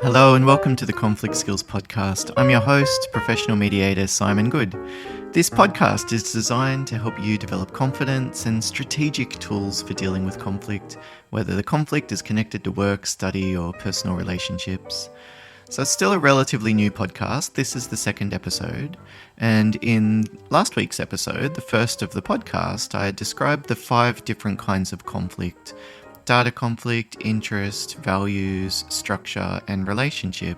Hello and welcome to the Conflict Skills Podcast. I'm your host, professional mediator Simon Good. This podcast is designed to help you develop confidence and strategic tools for dealing with conflict, whether the conflict is connected to work, study, or personal relationships. So it's still a relatively new podcast. This is the second episode. And in last week's episode, the first of the podcast, I had described the 5 different kinds of conflict: data conflict, interest, values, structure, and relationship,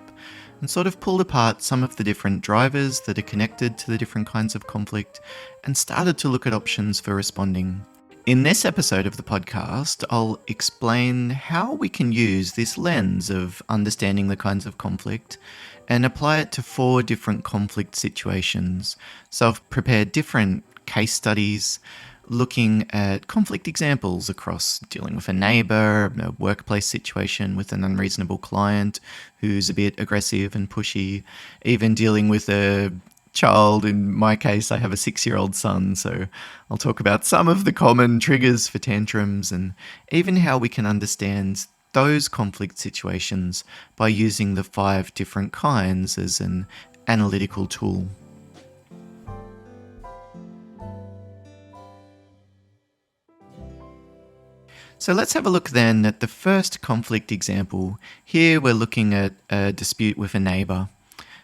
and sort of pulled apart some of the different drivers that are connected to the different kinds of conflict and started to look at options for responding. In this episode of the podcast, I'll explain how we can use this lens of understanding the kinds of conflict and apply it to 4 different conflict situations. So I've prepared different case studies looking at conflict examples across dealing with a neighbour, a workplace situation with an unreasonable client who's a bit aggressive and pushy, even dealing with a child. In my case, I have a 6-year-old son, so I'll talk about some of the common triggers for tantrums and even how we can understand those conflict situations by using the 5 different kinds as an analytical tool. So let's have a look then at the first conflict example. Here we're looking at a dispute with a neighbour.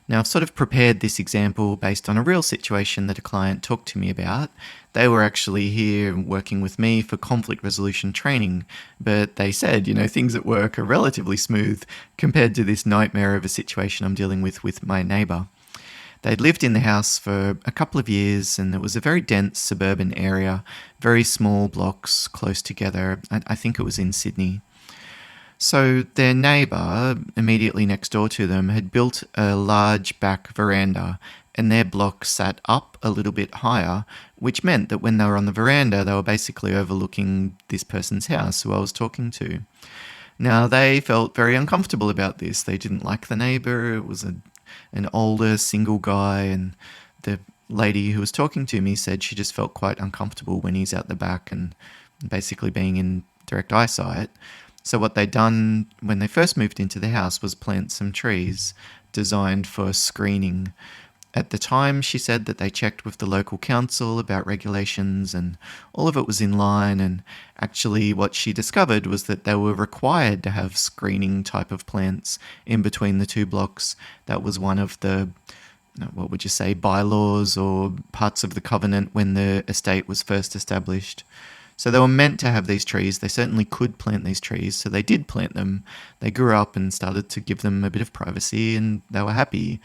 Now I've sort of prepared this example based on a real situation that a client talked to me about. They were actually here working with me for conflict resolution training, but they said, things at work are relatively smooth compared to this nightmare of a situation I'm dealing with my neighbour. They'd lived in the house for a couple of years, and it was a very dense suburban area, very small blocks close together. I think it was in Sydney. So their neighbour, immediately next door to them, had built a large back veranda, and their block sat up a little bit higher, which meant that when they were on the veranda, they were basically overlooking this person's house who I was talking to. Now, they felt very uncomfortable about this. They didn't like the neighbour. It was an older single guy, and the lady who was talking to me said she just felt quite uncomfortable when he's out the back and basically being in direct eyesight. So what they'd done when they first moved into the house was plant some trees designed for screening. At the time, she said that they checked with the local council about regulations and all of it was in line, and actually what she discovered was that they were required to have screening type of plants in between the 2 blocks. That was one of the, bylaws or parts of the covenant when the estate was first established. So they were meant to have these trees. They certainly could plant these trees, so they did plant them. They grew up and started to give them a bit of privacy, and they were happy.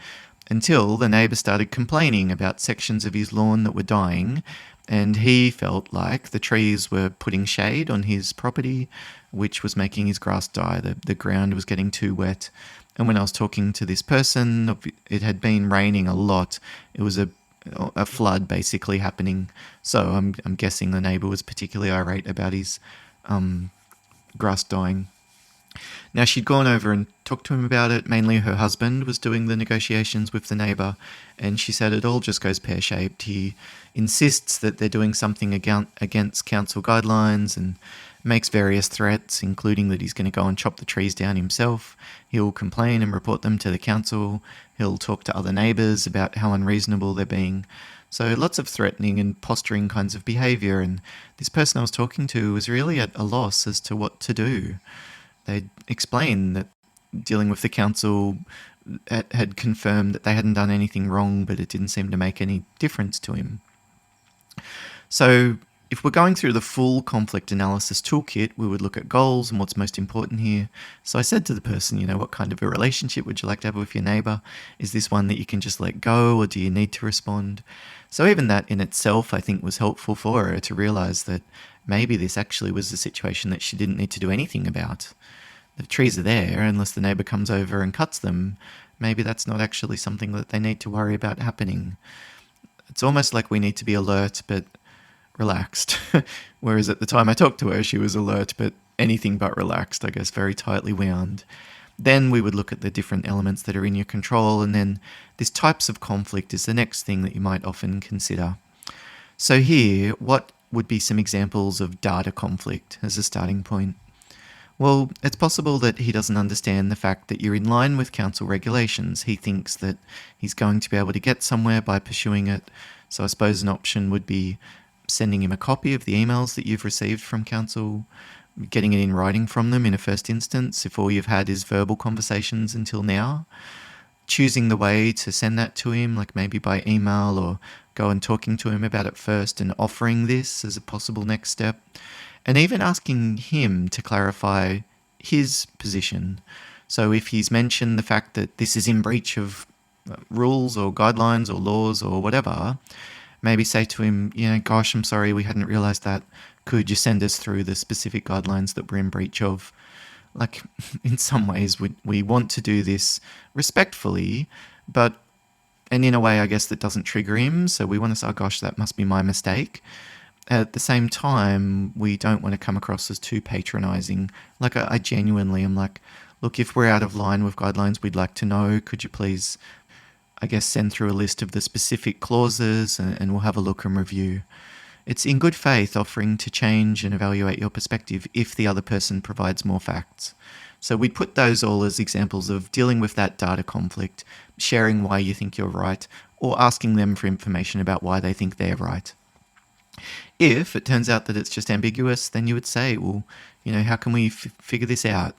Until the neighbour started complaining about sections of his lawn that were dying, and he felt like the trees were putting shade on his property, which was making his grass die. The ground was getting too wet. And when I was talking to this person, it had been raining a lot. It was a flood basically happening. So I'm guessing the neighbour was particularly irate about his grass dying. Now, she'd gone over and talked to him about it. Mainly her husband was doing the negotiations with the neighbour, and she said it all just goes pear-shaped. He insists that they're doing something against council guidelines and makes various threats, including that he's going to go and chop the trees down himself. He'll complain and report them to the council. He'll talk to other neighbours about how unreasonable they're being. So lots of threatening and posturing kinds of behaviour, and this person I was talking to was really at a loss as to what to do. They'd explained that dealing with the council had confirmed that they hadn't done anything wrong, but it didn't seem to make any difference to him. So if we're going through the full conflict analysis toolkit, we would look at goals and what's most important here. So I said to the person, what kind of a relationship would you like to have with your neighbour? Is this one that you can just let go, or do you need to respond? So even that in itself, I think, was helpful for her to realise that maybe this actually was a situation that she didn't need to do anything about. The trees are there, unless the neighbour comes over and cuts them. Maybe that's not actually something that they need to worry about happening. It's almost like we need to be alert but relaxed. Whereas at the time I talked to her, she was alert but anything but relaxed, I guess, very tightly wound. Then we would look at the different elements that are in your control, and then these types of conflict is the next thing that you might often consider. So here, what would be some examples of data conflict as a starting point? Well, it's possible that he doesn't understand the fact that you're in line with council regulations. He thinks that he's going to be able to get somewhere by pursuing it. So I suppose an option would be sending him a copy of the emails that you've received from council, getting it in writing from them in a first instance if all you've had is verbal conversations until now. Choosing the way to send that to him, like maybe by email, or go and talking to him about it first and offering this as a possible next step. And even asking him to clarify his position. So if he's mentioned the fact that this is in breach of rules or guidelines or laws or whatever, maybe say to him, gosh, I'm sorry, we hadn't realized that. Could you send us through the specific guidelines that we're in breach of? Like, in some ways, we want to do this respectfully, and in a way, I guess, that doesn't trigger him. So we want to say, oh gosh, that must be my mistake. At the same time, we don't want to come across as too patronizing. Like, I genuinely am like, look, if we're out of line with guidelines, we'd like to know. Could you please, I guess, send through a list of the specific clauses and we'll have a look and review. It's in good faith offering to change and evaluate your perspective if the other person provides more facts. So we'd put those all as examples of dealing with that data conflict, sharing why you think you're right, or asking them for information about why they think they're right. If it turns out that it's just ambiguous, then you would say, well, how can we figure this out?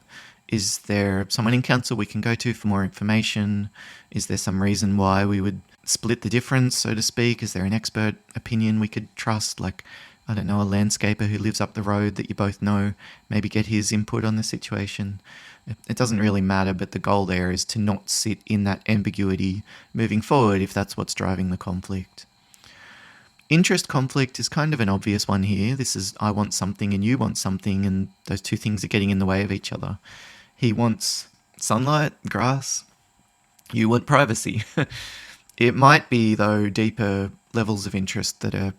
Is there someone in council we can go to for more information? Is there some reason why we would split the difference, so to speak? Is there an expert opinion we could trust? Like, I don't know, a landscaper who lives up the road that you both know, maybe get his input on the situation. It doesn't really matter, but the goal there is to not sit in that ambiguity moving forward if that's what's driving the conflict. Interest conflict is kind of an obvious one here. This is, I want something and you want something, and those two things are getting in the way of each other. He wants sunlight, grass. You want privacy. It might be, though, deeper levels of interest that are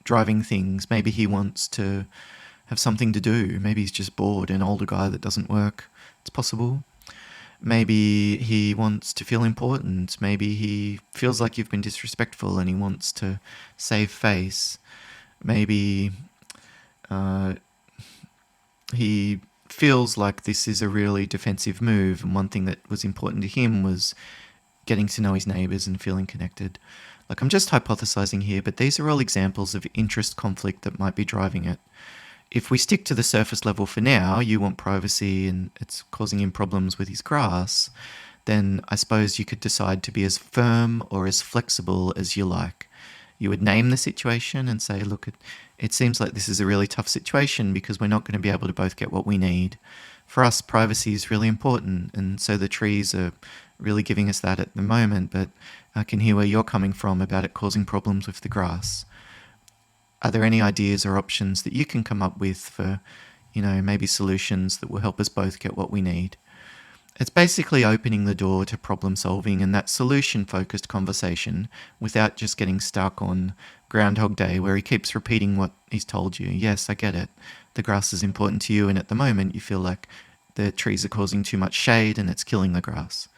driving things. Maybe he wants to have something to do. Maybe he's just bored, an older guy that doesn't work. It's possible. Maybe he wants to feel important. Maybe he feels like you've been disrespectful and he wants to save face. Maybe he feels like this is a really defensive move, and one thing that was important to him was getting to know his neighbours and feeling connected. Like, I'm just hypothesizing here, but these are all examples of interest conflict that might be driving it. If we stick to the surface level for now, you want privacy and it's causing him problems with his grass, then I suppose you could decide to be as firm or as flexible as you like. You would name the situation and say, look, it seems like this is a really tough situation because we're not going to be able to both get what we need. For us, privacy is really important, and so the trees are really giving us that at the moment, but I can hear where you're coming from about it causing problems with the grass. Are there any ideas or options that you can come up with for, maybe solutions that will help us both get what we need? It's basically opening the door to problem solving and that solution-focused conversation without just getting stuck on Groundhog Day where he keeps repeating what he's told you. Yes, I get it. The grass is important to you, and at the moment you feel like the trees are causing too much shade and it's killing the grass.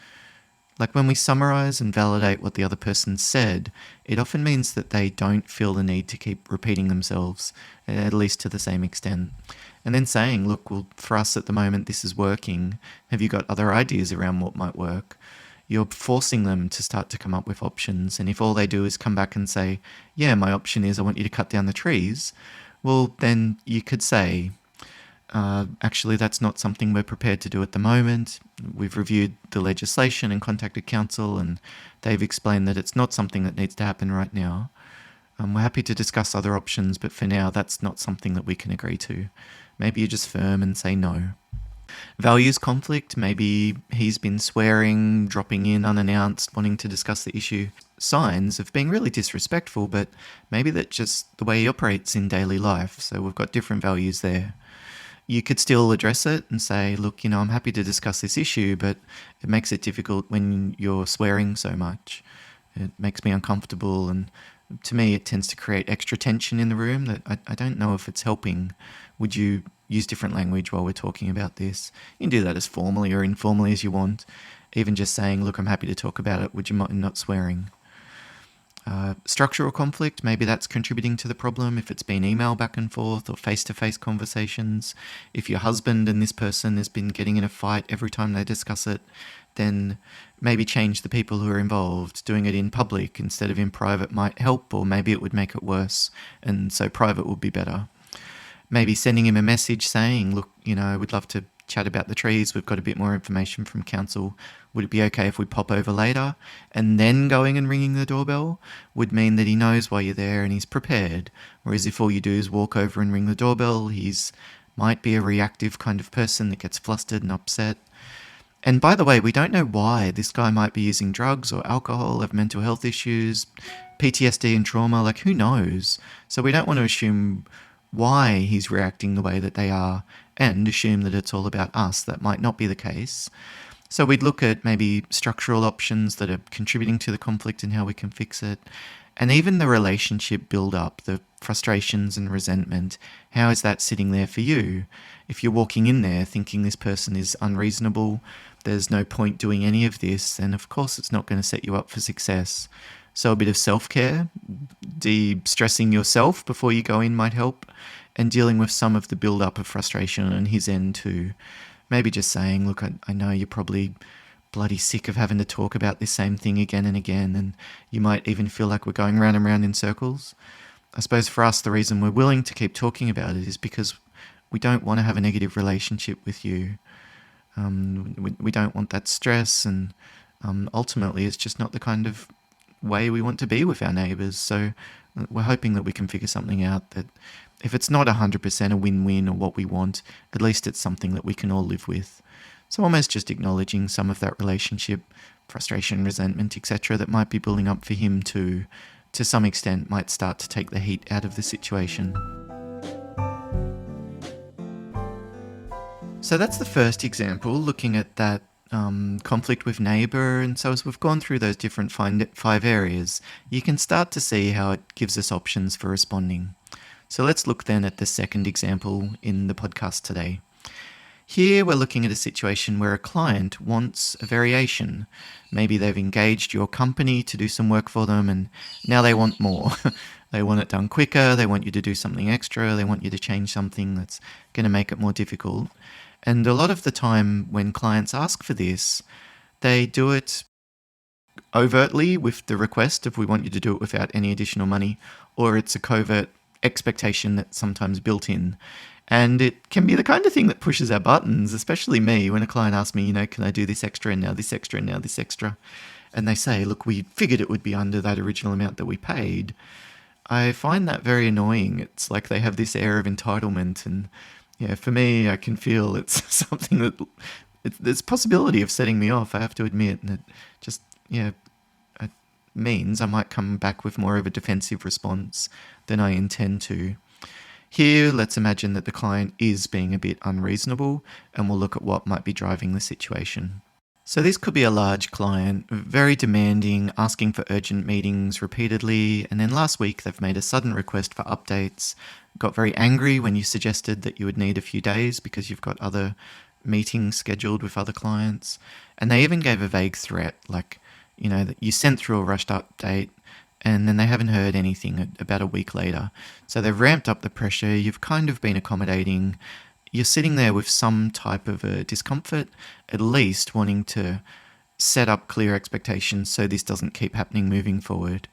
Like, when we summarize and validate what the other person said, it often means that they don't feel the need to keep repeating themselves, at least to the same extent. And then saying, look, well, for us at the moment this is working. Have you got other ideas around what might work? You're forcing them to start to come up with options. And if all they do is come back and say, yeah, my option is I want you to cut down the trees, well, then you could say, actually, that's not something we're prepared to do at the moment. We've reviewed the legislation and contacted council, and they've explained that it's not something that needs to happen right now. We're happy to discuss other options, but for now, that's not something that we can agree to. Maybe you're just firm and say no. Values conflict, maybe he's been swearing, dropping in unannounced, wanting to discuss the issue. Signs of being really disrespectful, but maybe that's just the way he operates in daily life, so we've got different values there. You could still address it and say, look, I'm happy to discuss this issue, but it makes it difficult when you're swearing so much. It makes me uncomfortable, and to me it tends to create extra tension in the room that I don't know if it's helping. Would you use different language while we're talking about this? You can do that as formally or informally as you want. Even just saying, look, I'm happy to talk about it. Would you mind not swearing? Structural conflict, maybe that's contributing to the problem if it's been email back and forth or face-to-face conversations. If your husband and this person has been getting in a fight every time they discuss it, then maybe change the people who are involved. Doing it in public instead of in private might help, or maybe it would make it worse, and so private would be better. Maybe sending him a message saying, look, we'd love to chat about the trees. We've got a bit more information from council. Would it be okay if we pop over later? And then going and ringing the doorbell would mean that he knows why you're there and he's prepared. Whereas if all you do is walk over and ring the doorbell, he's might be a reactive kind of person that gets flustered and upset. And by the way, we don't know why. This guy might be using drugs or alcohol, have mental health issues, PTSD and trauma, like who knows? So we don't want to assume why he's reacting the way that they are and assume that it's all about us. That might not be the case. So we'd look at maybe structural options that are contributing to the conflict and how we can fix it. And even the relationship build-up, the frustrations and resentment, how is that sitting there for you? If you're walking in there thinking this person is unreasonable, there's no point doing any of this, then of course it's not going to set you up for success. So a bit of self-care, de-stressing yourself before you go in might help, and dealing with some of the build-up of frustration on his end too. Maybe just saying, look, I know you're probably bloody sick of having to talk about this same thing again and again, and you might even feel like we're going round and round in circles. I suppose for us, the reason we're willing to keep talking about it is because we don't want to have a negative relationship with you. We don't want that stress, and ultimately it's just not the kind of way we want to be with our neighbours. So we're hoping that we can figure something out that if it's not 100% a win-win or what we want, at least it's something that we can all live with. So almost just acknowledging some of that relationship, frustration, resentment, etc. that might be building up for him to some extent might start to take the heat out of the situation. So that's the first example, looking at that conflict with neighbour. And so as we've gone through those different 5 areas, you can start to see how it gives us options for responding. So let's look then at the second example in the podcast today. Here we're looking at a situation where a client wants a variation. Maybe they've engaged your company to do some work for them and now they want more. They want it done quicker, they want you to do something extra, they want you to change something that's going to make it more difficult. And a lot of the time when clients ask for this, they do it overtly with the request of we want you to do it without any additional money, or it's a covert expectation that's sometimes built in. And it can be the kind of thing that pushes our buttons, especially me, when a client asks me, can I do this extra and now this extra and now this extra? And they say, look, we figured it would be under that original amount that we paid. I find that very annoying. It's like they have this air of entitlement. And for me, I can feel it's something that there's possibility of setting me off, I have to admit. And it just, it means I might come back with more of a defensive response than I intend to. Here, let's imagine that the client is being a bit unreasonable, and we'll look at what might be driving the situation. So this could be a large client, very demanding, asking for urgent meetings repeatedly, and then last week they've made a sudden request for updates, got very angry when you suggested that you would need a few days because you've got other meetings scheduled with other clients, and they even gave a vague threat, like, that you sent through a rushed update, and then they haven't heard anything about a week later. So they've ramped up the pressure, you've kind of been accommodating, you're sitting there with some type of a discomfort, at least wanting to set up clear expectations so this doesn't keep happening moving forward.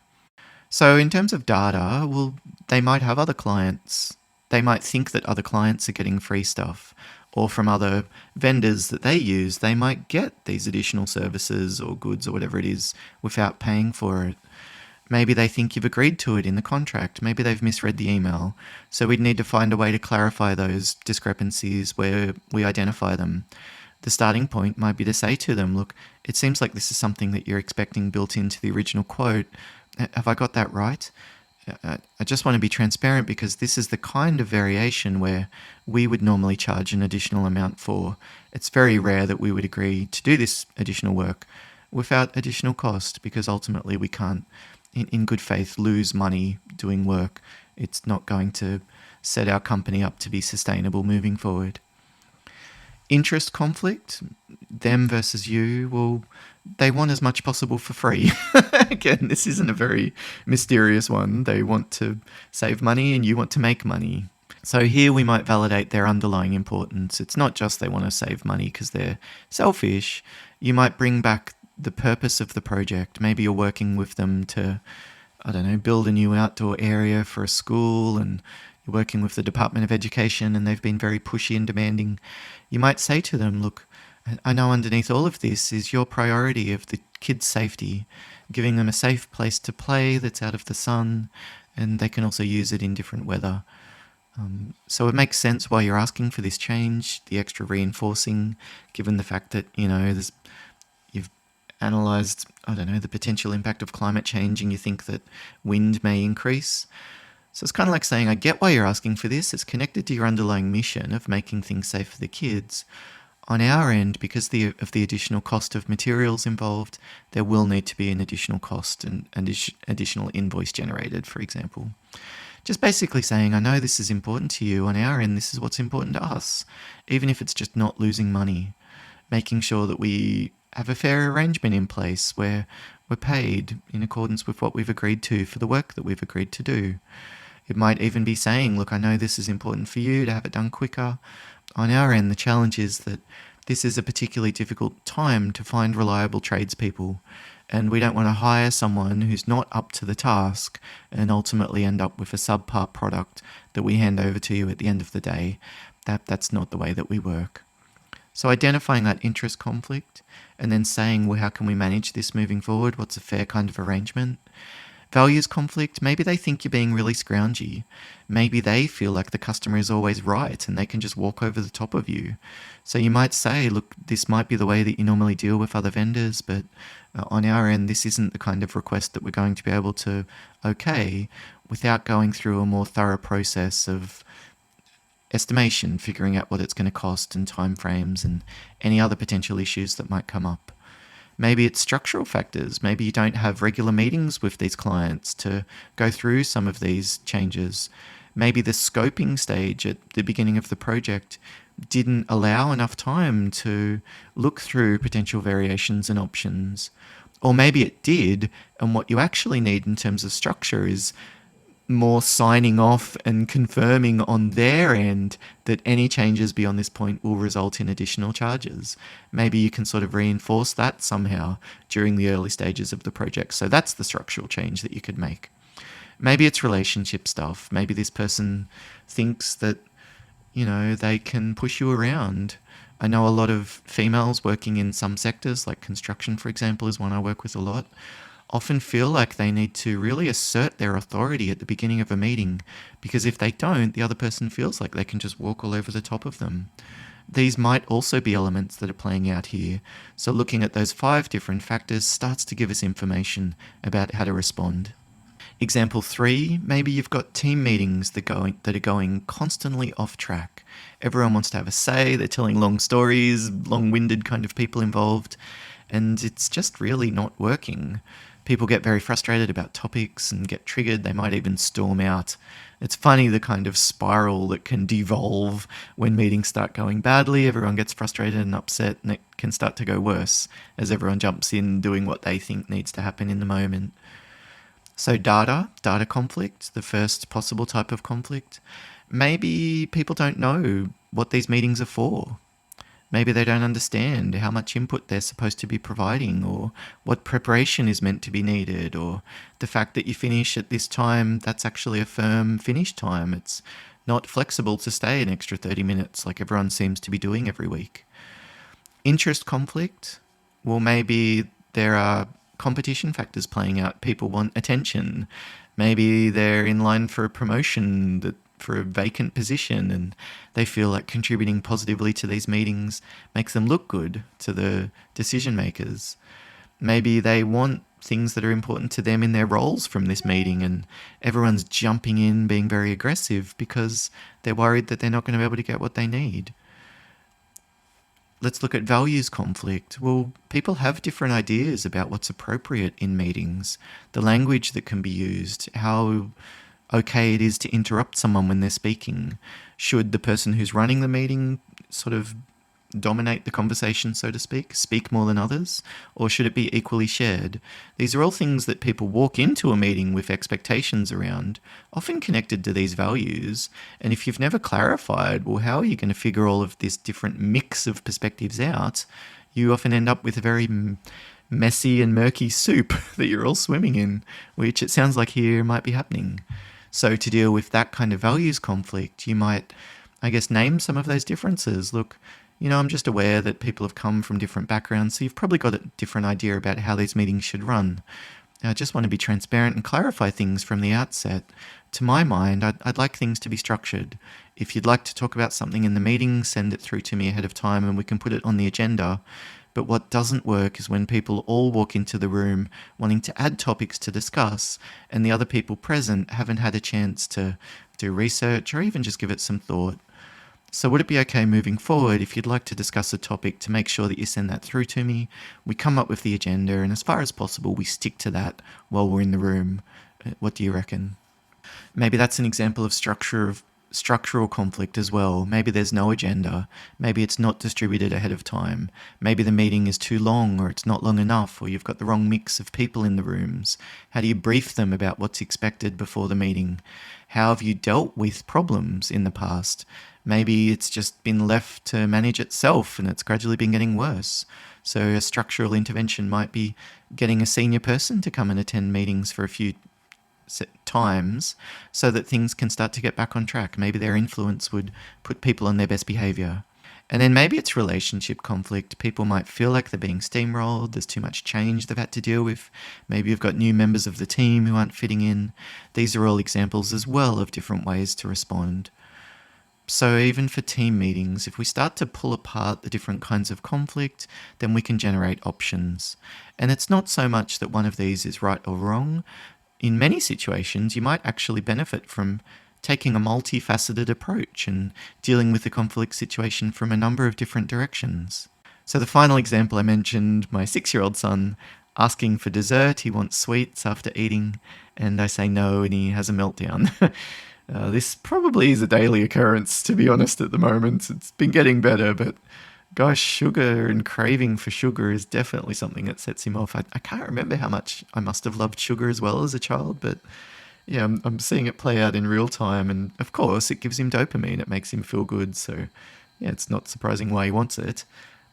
So in terms of data, well, they might have other clients. They might think that other clients are getting free stuff, or from other vendors that they use, they might get these additional services or goods or whatever it is without paying for it. Maybe they think you've agreed to it in the contract. Maybe they've misread the email. So we'd need to find a way to clarify those discrepancies where we identify them. The starting point might be to say to them, look, it seems like this is something that you're expecting built into the original quote. Have I got that right? I just want to be transparent because this is the kind of variation where we would normally charge an additional amount for. It's very rare that we would agree to do this additional work without additional cost, because ultimately we can't, in good faith, lose money doing work. It's not going to set our company up to be sustainable moving forward. Interest conflict, them versus you, well, they want as much possible for free. Again, this isn't a very mysterious one. They want to save money and you want to make money. So here we might validate their underlying importance. It's not just they want to save money because they're selfish. You might bring back the purpose of the project. Maybe you're working with them to, I don't know, build a new outdoor area for a school, and you're working with the Department of Education and they've been very pushy and demanding. You might say to them, look, I know underneath all of this is your priority of the kids' safety, giving them a safe place to play that's out of the sun, and they can also use it in different weather. So it makes sense why you're asking for this change, the extra reinforcing, given the fact that, you've analysed, I don't know, the potential impact of climate change and you think that wind may increase. So it's kind of like saying, I get why you're asking for this. It's connected to your underlying mission of making things safe for the kids. On our end, because of the additional cost of materials involved, there will need to be an additional cost and additional invoice generated, for example. Just basically saying, I know this is important to you. On our end, this is what's important to us, even if it's just not losing money. Making sure that we have a fair arrangement in place where we're paid in accordance with what we've agreed to for the work that we've agreed to do. It might even be saying, look, I know this is important for you to have it done quicker. On our end, the challenge is that this is a particularly difficult time to find reliable tradespeople, and we don't want to hire someone who's not up to the task and ultimately end up with a subpar product that we hand over to you at the end of the day. That's not the way that we work. So identifying that interest conflict and then saying, well, how can we manage this moving forward? What's a fair kind of arrangement? Values conflict, maybe they think you're being really scroungy. Maybe they feel like the customer is always right and they can just walk over the top of you. So you might say, look, this might be the way that you normally deal with other vendors, but on our end, this isn't the kind of request that we're going to be able to okay without going through a more thorough process of estimation, figuring out what it's going to cost and timeframes and any other potential issues that might come up. Maybe it's structural factors. Maybe you don't have regular meetings with these clients to go through some of these changes. Maybe the scoping stage at the beginning of the project didn't allow enough time to look through potential variations and options. Or maybe it did, and what you actually need in terms of structure is more signing off and confirming on their end that any changes beyond this point will result in additional charges. Maybe you can sort of reinforce that somehow during the early stages of the project. So that's the structural change that you could make. Maybe it's relationship stuff. Maybe this person thinks that, they can push you around. I know a lot of females working in some sectors, like construction, for example, is one I work with a lot, often feel like they need to really assert their authority at the beginning of a meeting, because if they don't, the other person feels like they can just walk all over the top of them. These might also be elements that are playing out here. So looking at those 5 different factors starts to give us information about how to respond. Example 3, maybe you've got team meetings that are going constantly off track. Everyone wants to have a say, they're telling long stories, long-winded kind of people involved, and it's just really not working. People get very frustrated about topics and get triggered. They might even storm out. It's funny the kind of spiral that can devolve when meetings start going badly. Everyone gets frustrated and upset, and it can start to go worse as everyone jumps in doing what they think needs to happen in the moment. So data conflict, the first possible type of conflict. Maybe people don't know what these meetings are for. Maybe they don't understand how much input they're supposed to be providing, or what preparation is meant to be needed, or the fact that you finish at this time, that's actually a firm finish time. It's not flexible to stay an extra 30 minutes like everyone seems to be doing every week. Interest conflict, well, maybe there are competition factors playing out. People want attention. Maybe they're in line for a promotion for a vacant position, and they feel like contributing positively to these meetings makes them look good to the decision makers. Maybe they want things that are important to them in their roles from this meeting, and everyone's jumping in, being very aggressive because they're worried that they're not going to be able to get what they need. Let's look at values conflict. Well, people have different ideas about what's appropriate in meetings, the language that can be used, how okay it is to interrupt someone when they're speaking. Should the person who's running the meeting sort of dominate the conversation, so to speak more than others, or should it be equally shared? These are all things that people walk into a meeting with expectations around, often connected to these values. And if you've never clarified, well, how are you going to figure all of this different mix of perspectives out? You often end up with a very messy and murky soup that you're all swimming in, which it sounds like here might be happening. So to deal with that kind of values conflict, you might, I guess, name some of those differences. Look, I'm just aware that people have come from different backgrounds, so you've probably got a different idea about how these meetings should run. I just want to be transparent and clarify things from the outset. To my mind, I'd like things to be structured. If you'd like to talk about something in the meeting, send it through to me ahead of time and we can put it on the agenda. But what doesn't work is when people all walk into the room wanting to add topics to discuss and the other people present haven't had a chance to do research or even just give it some thought. So would it be okay moving forward if you'd like to discuss a topic to make sure that you send that through to me? We come up with the agenda and as far as possible we stick to that while we're in the room. What do you reckon? Maybe that's an example of structural conflict as well. Maybe there's no agenda. Maybe it's not distributed ahead of time. Maybe the meeting is too long or it's not long enough or you've got the wrong mix of people in the rooms. How do you brief them about what's expected before the meeting? How have you dealt with problems in the past? Maybe it's just been left to manage itself and it's gradually been getting worse. So a structural intervention might be getting a senior person to come and attend meetings for a few times so that things can start to get back on track. Maybe their influence would put people on their best behavior. And then maybe it's relationship conflict. People might feel like they're being steamrolled. There's too much change they've had to deal with. Maybe you've got new members of the team who aren't fitting in. These are all examples as well of different ways to respond. So even for team meetings, if we start to pull apart the different kinds of conflict, then we can generate options. And it's not so much that one of these is right or wrong. In many situations, you might actually benefit from taking a multifaceted approach and dealing with the conflict situation from a number of different directions. So the final example I mentioned, my 6-year-old son asking for dessert. He wants sweets after eating, and I say no, and he has a meltdown. This probably is a daily occurrence, to be honest, at the moment. It's been getting better, but gosh, sugar and craving for sugar is definitely something that sets him off. I can't remember how much I must have loved sugar as well as a child, but yeah, I'm seeing it play out in real time. And of course, it gives him dopamine. It makes him feel good. So yeah, it's not surprising why he wants it.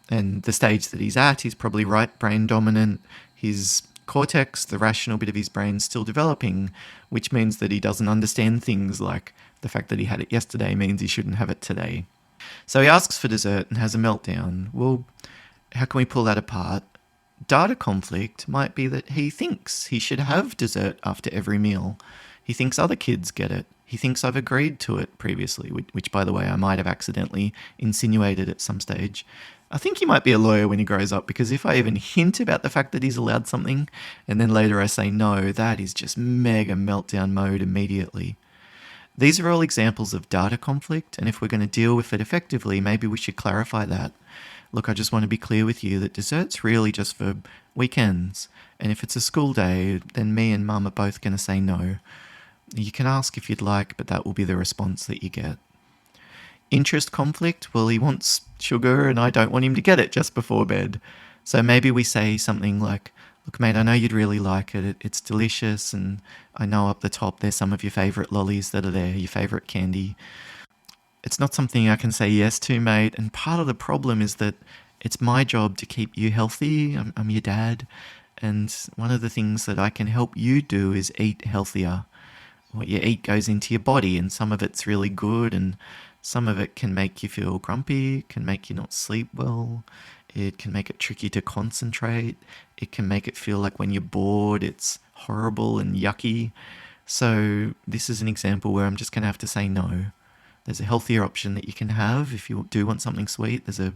And the stage that he's at, he's probably right brain dominant. His cortex, the rational bit of his brain, still developing, which means that he doesn't understand things like the fact that he had it yesterday means he shouldn't have it today. So he asks for dessert and has a meltdown. Well, how can we pull that apart? Data conflict might be that he thinks he should have dessert after every meal. He thinks other kids get it. He thinks I've agreed to it previously, which, by the way, I might have accidentally insinuated at some stage. I think he might be a lawyer when he grows up, because if I even hint about the fact that he's allowed something, and then later I say no, that is just mega meltdown mode immediately. These are all examples of data conflict, and if we're going to deal with it effectively, maybe we should clarify that. Look, I just want to be clear with you that dessert's really just for weekends, and if it's a school day, then me and Mum are both going to say no. You can ask if you'd like, but that will be the response that you get. Interest conflict, well, he wants sugar and I don't want him to get it just before bed. So maybe we say something like, look, mate, I know you'd really like it. It's delicious, and I know up the top there's some of your favourite lollies that are there, your favourite candy. It's not something I can say yes to, mate, and part of the problem is that it's my job to keep you healthy. I'm your dad, and one of the things that I can help you do is eat healthier. What you eat goes into your body, and some of it's really good, and some of it can make you feel grumpy, can make you not sleep well. It can make it tricky to concentrate. It can make it feel like when you're bored, it's horrible and yucky. So this is an example where I'm just going to have to say no. There's a healthier option that you can have if you do want something sweet. There's a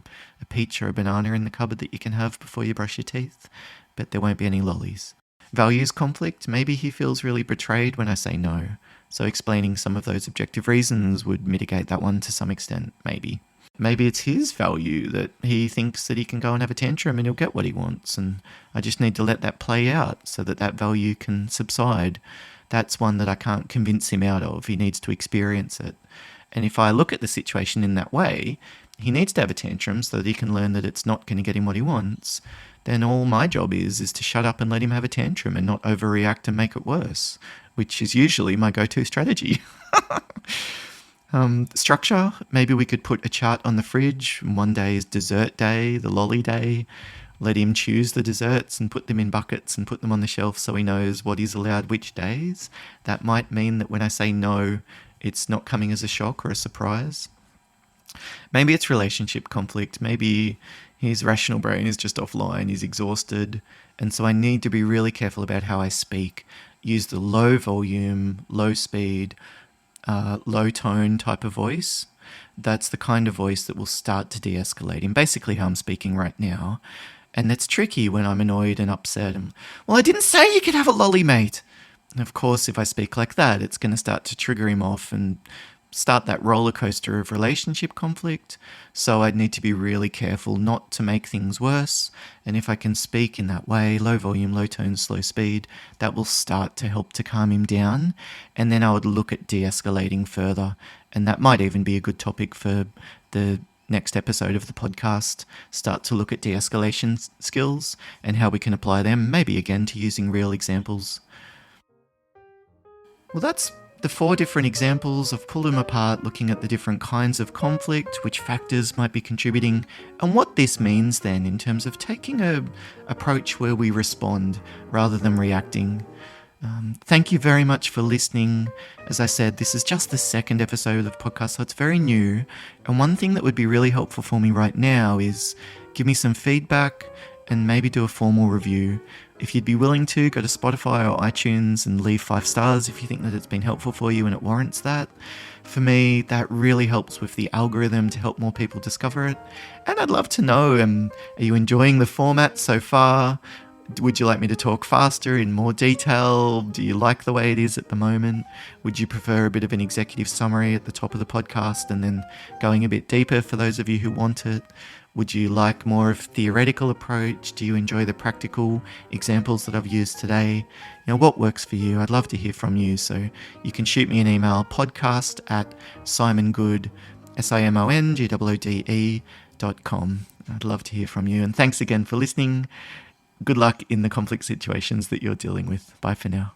peach or a banana in the cupboard that you can have before you brush your teeth, but there won't be any lollies. Values conflict, maybe he feels really betrayed when I say no. So explaining some of those objective reasons would mitigate that one to some extent, maybe. Maybe it's his value that he thinks that he can go and have a tantrum and he'll get what he wants, and I just need to let that play out so that that value can subside. That's one that I can't convince him out of. He needs to experience it. And if I look at the situation in that way, he needs to have a tantrum so that he can learn that it's not going to get him what he wants, then all my job is to shut up and let him have a tantrum and not overreact and make it worse, which is usually my go-to strategy. Structure, maybe we could put a chart on the fridge. One day is dessert day, the lolly day. Let him choose the desserts and put them in buckets and put them on the shelf so he knows what is allowed which days. That might mean that when I say no, it's not coming as a shock or a surprise. Maybe it's relationship conflict. Maybe his rational brain is just offline, he's exhausted, and so I need to be really careful about how I speak. Use the low volume, low speed, low tone type of voice. That's the kind of voice that will start to de-escalate him, basically how I'm speaking right now. And it's tricky when I'm annoyed and upset. Well, I didn't say you could have a lolly, mate. And of course, if I speak like that, it's going to start to trigger him off and start that roller coaster of relationship conflict. So I'd need to be really careful not to make things worse. And if I can speak in that way, low volume, low tone, slow speed, that will start to help to calm him down. And then I would look at de-escalating further. And that might even be a good topic for the next episode of the podcast. Start to look at de-escalation skills and how we can apply them, maybe again to using real examples. Well, that's the 4 different examples. I've pulled them apart, looking at the different kinds of conflict, which factors might be contributing, and what this means then in terms of taking an approach where we respond rather than reacting. Thank you very much for listening. As I said, this is just the 2nd episode of the podcast, so it's very new. And one thing that would be really helpful for me right now is give me some feedback and maybe do a formal review. If you'd be willing to, go to Spotify or iTunes and leave 5 stars if you think that it's been helpful for you and it warrants that. For me, that really helps with the algorithm to help more people discover it. And I'd love to know, are you enjoying the format so far? Would you like me to talk faster, in more detail? Do you like the way it is at the moment? Would you prefer a bit of an executive summary at the top of the podcast and then going a bit deeper for those of you who want it? Would you like more of a theoretical approach? Do you enjoy the practical examples that I've used today? What works for you? I'd love to hear from you. So you can shoot me an email, podcast@simongoode, SIMONGOODE.com. I'd love to hear from you. And thanks again for listening. Good luck in the conflict situations that you're dealing with. Bye for now.